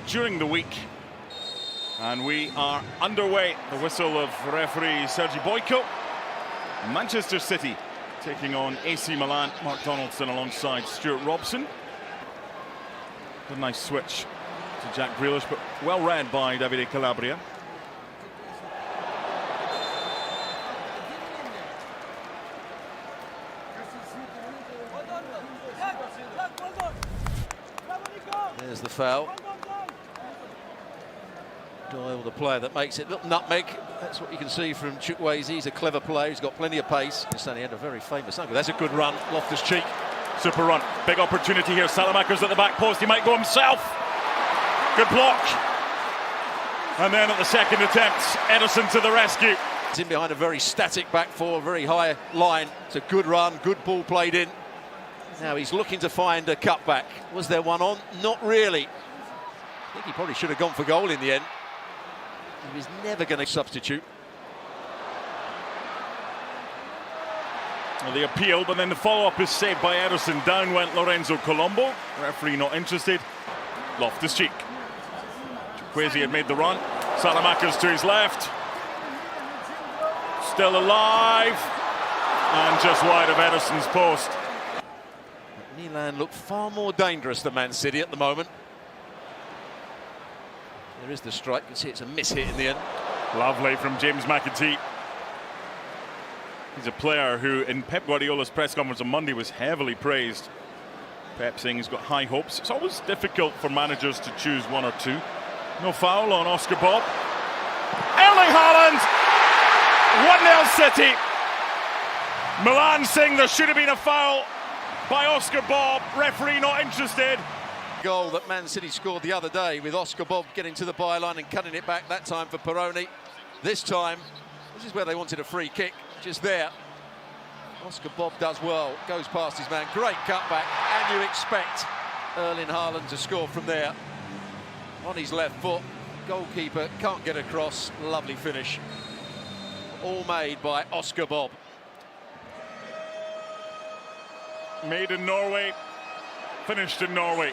during the week. And we are underway. The whistle of referee Sergi Boyko. Manchester City taking on AC Milan. Mark Donaldson alongside Stuart Robson. A nice switch to Jack Grealish, but well read by Davide Calabria. There's the foul. Doyle, the player that makes it. Look, nutmeg. That's what you can see from Chukwueze. He's a clever player. He's got plenty of pace. He had a very famous angle. That's a good run. Loftus-Cheek. Super run. Big opportunity here. Salamaker's at the back post. He might go himself. Good block. And then at the second attempt, Ederson to the rescue. He's in behind a very static back four, very high line. It's a good run. Good ball played in. Now he's looking to find a cutback. Was there one on? Not really. I think he probably should have gone for goal in the end. He was never going to substitute. Well, the appeal, but then the follow-up is saved by Ederson. Down went Lorenzo Colombo. Referee not interested. Loftus-Cheek. Chukwueze had made the run. Salamaker's to his left. Still alive. And just wide of Ederson's post. Milan look far more dangerous than Man City at the moment. There is the strike. You can see it's a miss hit in the end. Lovely from James McAtee. He's a player who, in Pep Guardiola's press conference on Monday, was heavily praised. Pep saying he's got high hopes. It's always difficult for managers to choose one or two. No foul on Oscar Bob. Erling Haaland! 1-0 City. Milan saying there should have been a foul by Oscar Bob. Referee not interested. Goal that Man City scored the other day with Oscar Bob getting to the byline and cutting it back, that time for Peroni. This time, this is where they wanted a free kick, just there. Oscar Bob does well, goes past his man, great cutback, and you expect Erling Haaland to score from there. On his left foot, goalkeeper can't get across, lovely finish. All made by Oscar Bob. Made in Norway, finished in Norway.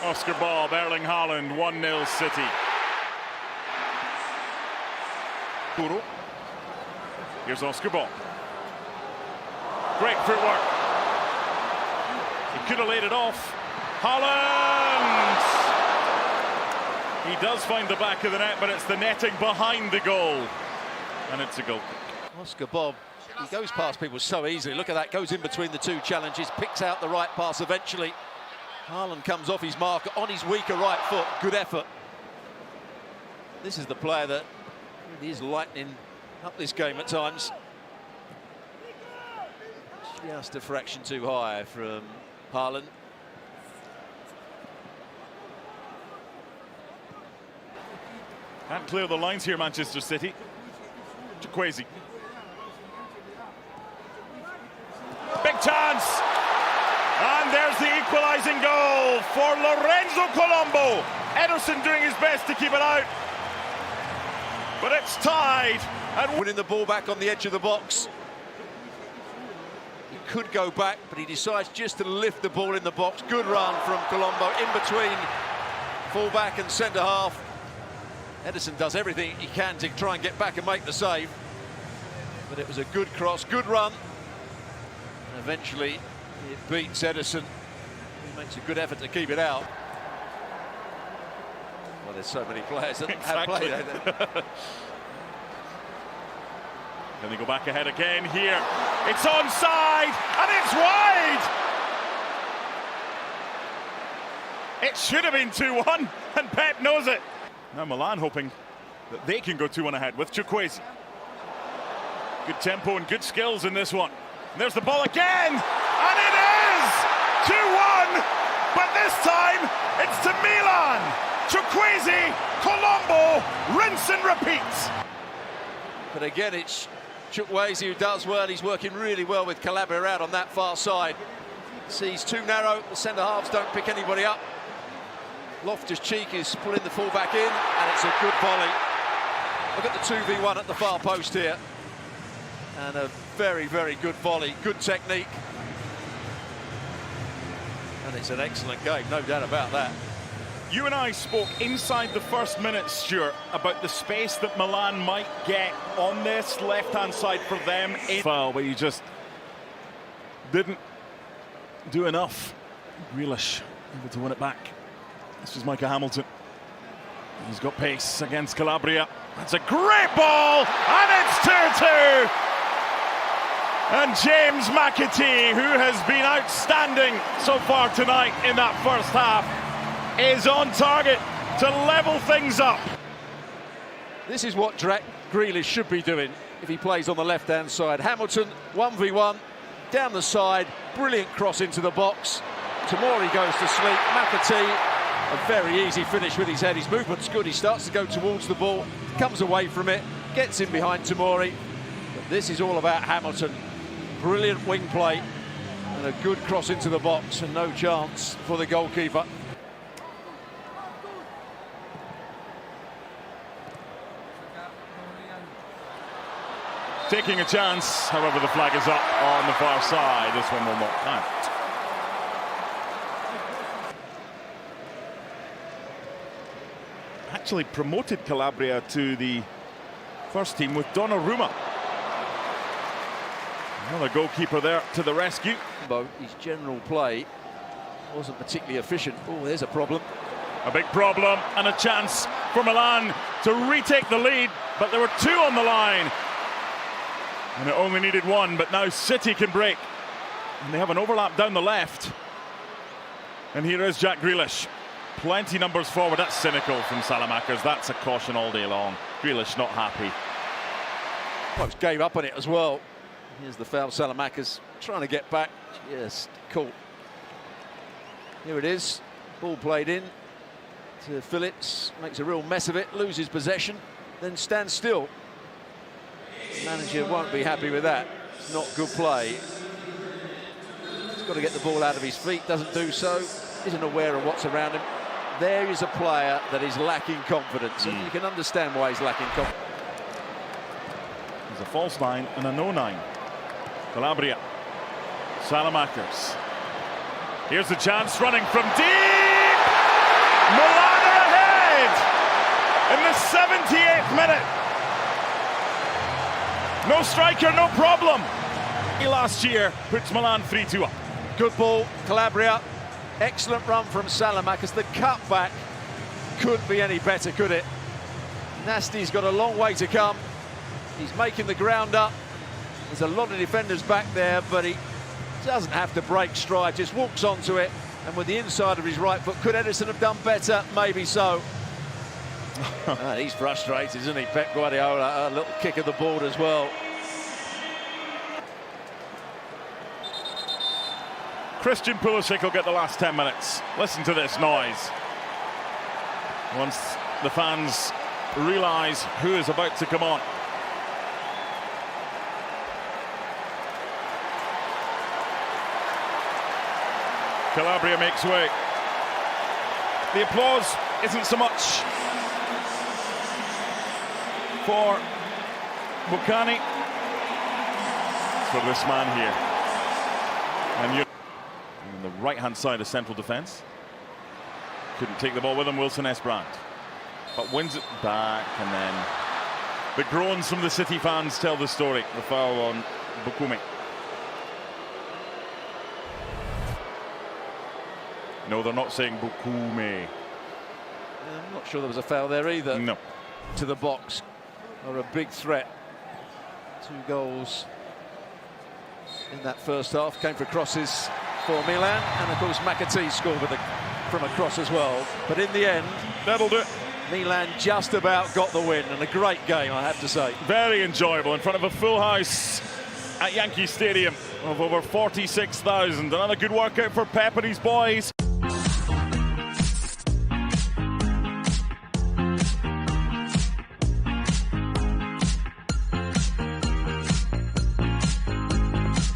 Oscar Bob, Erling Haaland, 1-0 City. Kuro. Here's Oscar Bob. Great footwork. He could have laid it off. Haaland! He does find the back of the net, but it's the netting behind the goal. And it's a goal kick. Oscar Bob, he goes past people so easily. Look at that, goes in between the two challenges, picks out the right pass eventually. Haaland comes off his marker on his weaker right foot. Good effort. This is the player that really is lightening up this game at times. Just a fraction too high from Haaland. Can't clear the lines here, Manchester City. Chukwueze. Big chance! And there's the equalising goal for Lorenzo Colombo. Ederson doing his best to keep it out. But it's tied. And winning the ball back on the edge of the box. He could go back, but he decides just to lift the ball in the box. Good run from Colombo in between full-back and centre-half. Ederson does everything he can to try and get back and make the save. But it was a good cross, good run. And eventually, it beats Ederson. He makes a good effort to keep it out. Well, there's so many players that have played. Then they go back ahead again here. It's onside and it's wide. It should have been 2-1 and Pep knows it. Now Milan hoping that they can go 2-1 ahead with Chukwueze. Good tempo and good skills in this one. And there's the ball again. And it is 2-1, but this time it's to Milan. Chukwueze, Colombo, rinse and repeat. But again, it's Chukwueze who does well. He's working really well with Calabria out on that far side. Sees too narrow. The centre halves don't pick anybody up. Loftus-Cheek is pulling the full-back in, and it's a good volley. Look at the 2v1 at the far post here. And a very, very good volley, good technique. And it's an excellent game, no doubt about that. You and I spoke inside the first minute, Stuart, about the space that Milan might get on this left-hand side for them. Foul, but he just didn't do enough. Grealish able to win it back. This is Micah Hamilton. He's got pace against Calabria. That's a great ball, and it's 2-2. And James McAtee, who has been outstanding so far tonight in that first half, is on target to level things up. This is what Grealish should be doing if he plays on the left-hand side. Hamilton, 1v1, down the side, brilliant cross into the box. Tamori goes to sleep. McAtee, a very easy finish with his head. His movement's good. He starts to go towards the ball, comes away from it, gets in behind Tamori. But this is all about Hamilton. Brilliant wing play and a good cross into the box, and no chance for the goalkeeper. Taking a chance, however, the flag is up on the far side. This one will not count. Actually promoted Calabria to the first team with Donnarumma. Another goalkeeper there to the rescue. His general play wasn't particularly efficient. Oh, there's a problem. A big problem and a chance for Milan to retake the lead, but there were two on the line. And it only needed one, but now City can break. And they have an overlap down the left. And here is Jack Grealish. Plenty numbers forward. That's cynical from Salamakers. That's a caution all day long. Grealish not happy. Almost gave up on it as well. Here's the foul. Salamakers trying to get back. Yes, cool. Here it is. Ball played in to Phillips. Makes a real mess of it. Loses possession. Then stands still. The manager won't be happy with that. It's not good play. He's got to get the ball out of his feet. Doesn't do so. Isn't aware of what's around him. There is a player that is lacking confidence, and you can understand why he's lacking confidence. There's a false 9 and a no 9. Calabria. Salamakers. Here's the chance, running from deep. Milan ahead in the 78th minute. No striker, no problem. Last year puts Milan 3-2 up. Good ball, Calabria. Excellent run from Salamakers. The cutback couldn't be any better, could it? Nasti's got a long way to come. He's making the ground up. There's a lot of defenders back there, but he doesn't have to break stride, just walks onto it, and with the inside of his right foot. Could Edison have done better? Maybe so. He's frustrated, isn't he, Pep Guardiola? A little kick of the board as well. Christian Pulisic will get the last 10 minutes. Listen to this noise. Once the fans realise who is about to come on. Calabria makes way. The applause isn't so much for Bucani. It's for this man here. And you on the right-hand side of central defence. Couldn't take the ball with him, Wilson Esbrand. But wins it back, and then the groans from the City fans tell the story. The foul on Bukume. No, they're not saying Bukume. I'm not sure there was a foul there either. No. To the box, or a big threat. 2 goals in that first half came for crosses for Milan, and of course McAtee scored from a cross as well. But in the end, that'll do it. Milan just about got the win, and a great game, I have to say. Very enjoyable in front of a full house at Yankee Stadium of over 46,000. Another good workout for Pep and his boys.